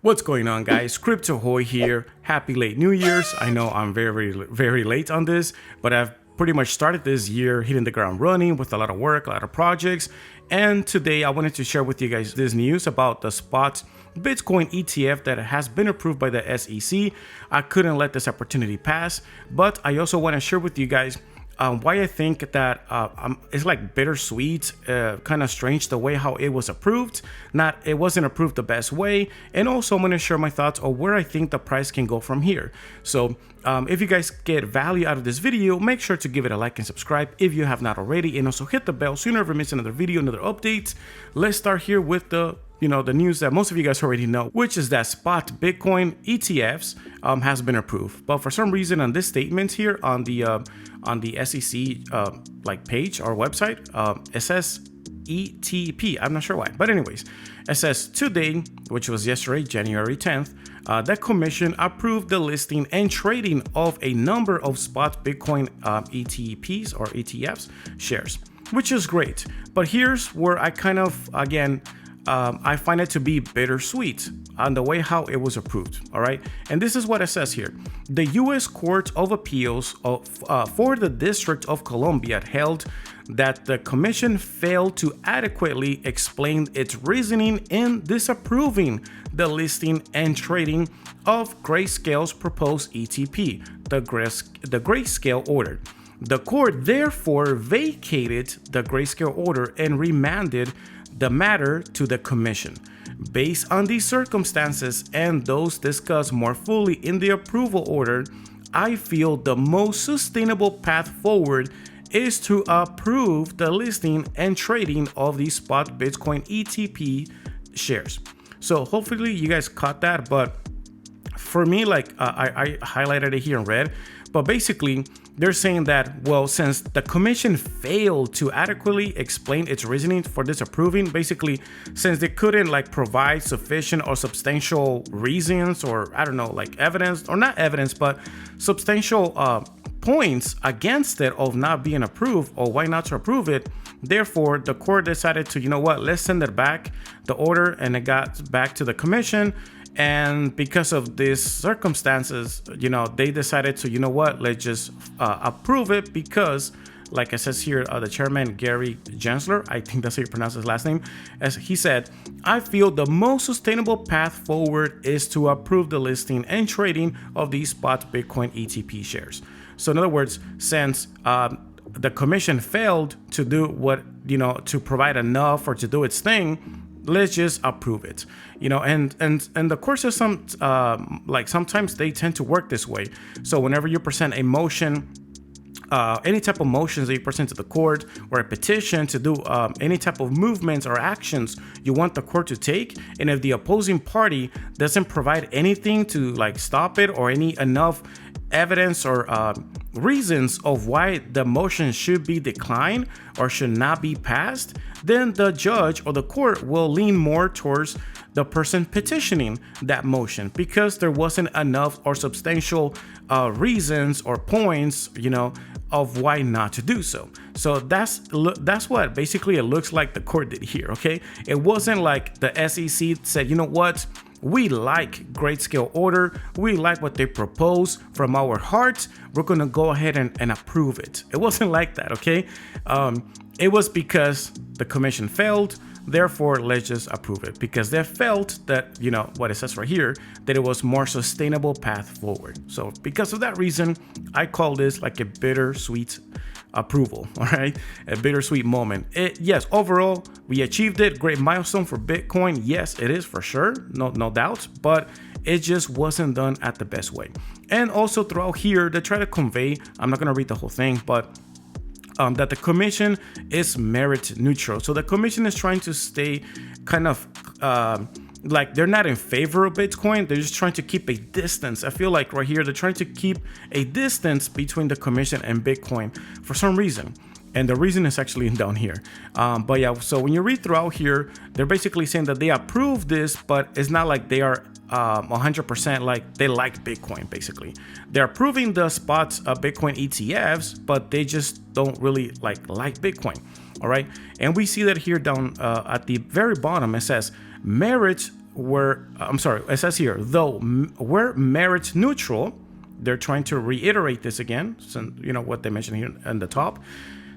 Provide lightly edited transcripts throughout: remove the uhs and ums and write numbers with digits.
What's going on, guys? Crypto Hoy here. Happy late New Year's. I know I'm very late on this, but I've pretty much started this year hitting the ground running with a lot of work, a lot of projects. And today I wanted to share with you guys this news about the spot Bitcoin ETF that has been approved by the SEC. I couldn't let this opportunity pass, but I also want to share with you guys why I think that it's like bittersweet, kind of strange the way how it was approved. It wasn't approved the best way. And also I'm going to share my thoughts on where I think the price can go from here. So if you guys get value out of this video, make sure to give it a like and subscribe if you have not already. And also hit the bell so you never miss another video, another update. Let's start here with the news that most of you guys already know, which is that spot Bitcoin ETFs has been approved. But for some reason on this statement here on the SEC page or website, it says ETP. I'm not sure why, but anyways, it says today, which was yesterday, January 10th, the commission approved the listing and trading of a number of spot Bitcoin ETPs or ETFs shares, which is great. But here's where I kind of, again, I find it to be bittersweet on the way how it was approved. All right. And this is what it says here. The U.S. Court of Appeals for the District of Columbia held that the commission failed to adequately explain its reasoning in disapproving the listing and trading of Grayscale's proposed ETP, the Grayscale order. The court therefore vacated the Grayscale order and remanded the matter to the commission. Based on these circumstances and those discussed more fully in the approval order, I feel the most sustainable path forward is to approve the listing and trading of these spot Bitcoin ETP shares. So hopefully you guys caught that, but for me, I highlighted it here in red, but basically they're saying that, well, since the commission failed to adequately explain its reasoning for disapproving, basically, since they couldn't provide sufficient or substantial reasons, or I don't know, evidence, or not evidence, but substantial points against it of not being approved or why not to approve it. Therefore, the court decided to, let's send it back, the order, and it got back to the commission. And because of these circumstances, they decided to, let's just approve it because, like it says here, the chairman, Gary Gensler, I think that's how you pronounce his last name, as he said, I feel the most sustainable path forward is to approve the listing and trading of these spot Bitcoin ETP shares. So in other words, since the commission failed to do what, to provide enough or to do its thing, let's just approve it, and the court system, sometimes they tend to work this way. So whenever you present a motion, any type of motions that you present to the court, or a petition to do any type of movements or actions you want the court to take, and if the opposing party doesn't provide anything to stop it, or any enough evidence or reasons of why the motion should be declined or should not be passed, then the judge or the court will lean more towards the person petitioning that motion because there wasn't enough or substantial reasons or points, of why not to do so. So that's what basically it looks like the court did here. Okay, it wasn't like the SEC said, what, we like Grayscale order, we like what they propose from our heart, we're gonna go ahead and approve it. It wasn't like that. Okay, it was because the commission failed, therefore let's just approve it, because they felt that, what it says right here, that it was more sustainable path forward. So because of that reason, I call this a bittersweet approval. All right, a bittersweet moment. Yes, overall we achieved it. Great milestone for Bitcoin. Yes, it is for sure, no doubt, but it just wasn't done at the best way. And also throughout here, they try to convey, I'm not gonna read the whole thing, but that the commission is merit neutral. So the commission is trying to stay kind of they're not in favor of Bitcoin. They're just trying to keep a distance. I feel like right here, they're trying to keep a distance between the commission and Bitcoin for some reason. And the reason is actually down here. But yeah, so when you read throughout here, they're basically saying that they approve this, but it's not like they are 100% they like Bitcoin. Basically, they're approving the spots of Bitcoin ETFs, but they just don't really like Bitcoin. All right, and we see that here down at the very bottom. It says merit it says here, though we're merit neutral, they're trying to reiterate this again, so, what they mentioned here in the top.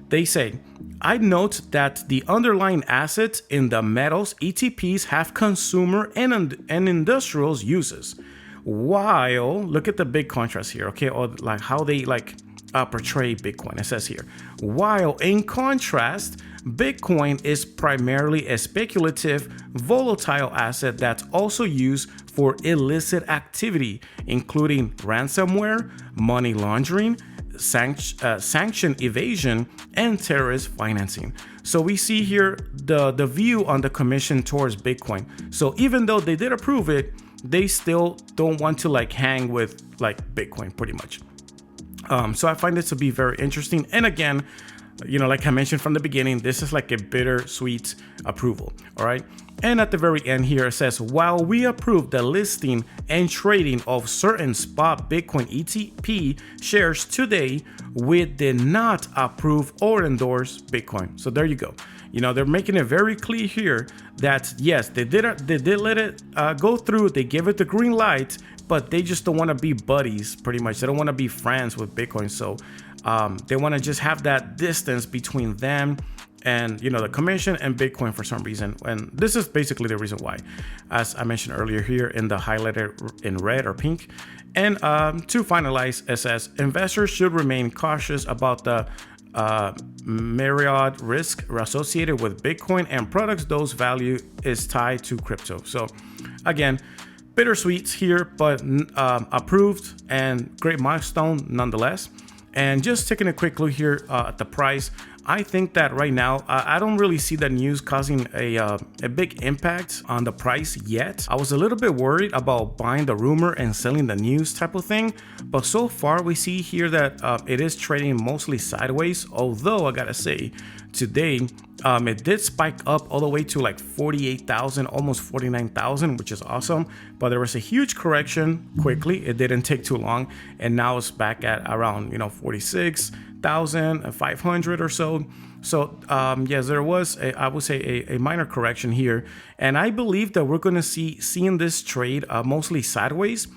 They say, I note that the underlying assets in the metals ETPs have consumer and industrials uses. While, look at the big contrast here, okay, or like how they portray Bitcoin. It says here, while in contrast, Bitcoin is primarily a speculative, volatile asset that's also used for illicit activity, including ransomware, money laundering, sanction evasion, and terrorist financing. So we see here the view on the commission towards Bitcoin. So even though they did approve it, they still don't want to hang with Bitcoin pretty much. So I find this to be very interesting. And again, like I mentioned from the beginning, this is like a bittersweet approval. All right. And at the very end here, it says, while we approve the listing and trading of certain spot Bitcoin ETP shares today, we did not approve or endorse Bitcoin. So there you go. They're making it very clear here that yes, they did let it go through. They gave it the green light, but they just don't want to be buddies pretty much. They don't want to be friends with Bitcoin. So they want to just have that distance between them and the commission and Bitcoin for some reason. And this is basically the reason why, as I mentioned earlier here in the highlighted in red or pink. And to finalize, it says investors should remain cautious about the myriad risk associated with Bitcoin and products those value is tied to crypto. So again, bittersweet here, but approved and great milestone nonetheless. And just taking a quick look here at the price, I think that right now, I don't really see that news causing a big impact on the price yet. I was a little bit worried about buying the rumor and selling the news type of thing. But so far, we see here that it is trading mostly sideways. Although I gotta say, today, it did spike up all the way to 48,000, almost 49,000, which is awesome. But there was a huge correction quickly. It didn't take too long. And now it's back at around, 46,500 or so. So yes, there was I would say a minor correction here. And I believe that we're going to seeing this trade mostly sideways,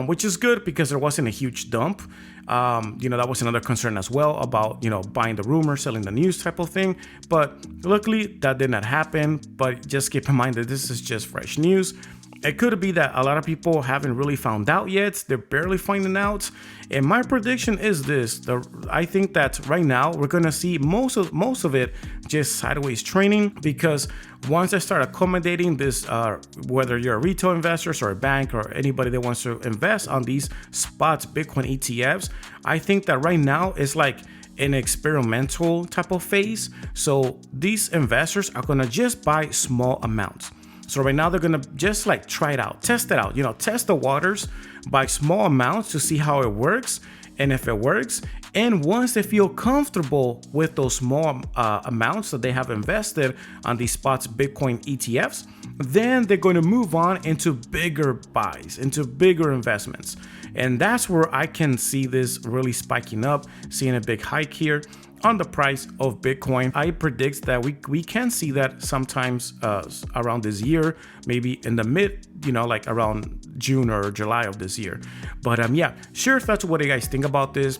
which is good because there wasn't a huge dump. That was another concern as well about, buying the rumor, selling the news type of thing. But luckily that did not happen. But just keep in mind that this is just fresh news. It could be that a lot of people haven't really found out yet. They're barely finding out. And my prediction is this. I think that right now we're going to see most of it just sideways trading, because once I start accommodating this, whether you're a retail investor or a bank or anybody that wants to invest on these spots Bitcoin ETFs, I think that right now it's like an experimental type of phase. So these investors are going to just buy small amounts. So right now they're going to just try it out, test it out, test the waters by small amounts to see how it works. And if it works, and once they feel comfortable with those small amounts that they have invested on these spots Bitcoin ETFs, then they're going to move on into bigger buys, into bigger investments. And that's where I can see this really spiking up, seeing a big hike here on the price of Bitcoin. I predict that we can see that sometimes around this year, maybe in the mid, around June or July of this year. But yeah, share your thoughts. What do you guys think about this?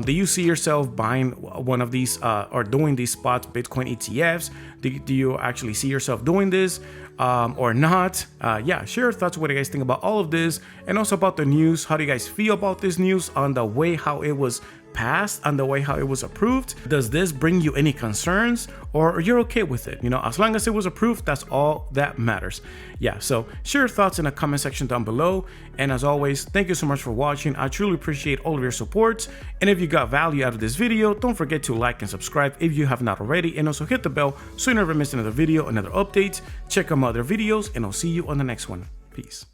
Do you see yourself buying one of these or doing these spots Bitcoin ETFs? Do you actually see yourself doing this or not? Yeah, share your thoughts. What do you guys think about all of this, and also about the news? How do you guys feel about this news on the way how it was passed and the way how it was approved? Does this bring you any concerns, or you're okay with it? As long as it was approved, that's all that matters. Yeah, so share your thoughts in the comment section down below. And as always, thank you so much for watching. I truly appreciate all of your support. And if you got value out of this video, don't forget to like and subscribe if you have not already, and also hit the bell so you never miss another video, another update. Check out my other videos, and I'll see you on the next one. Peace.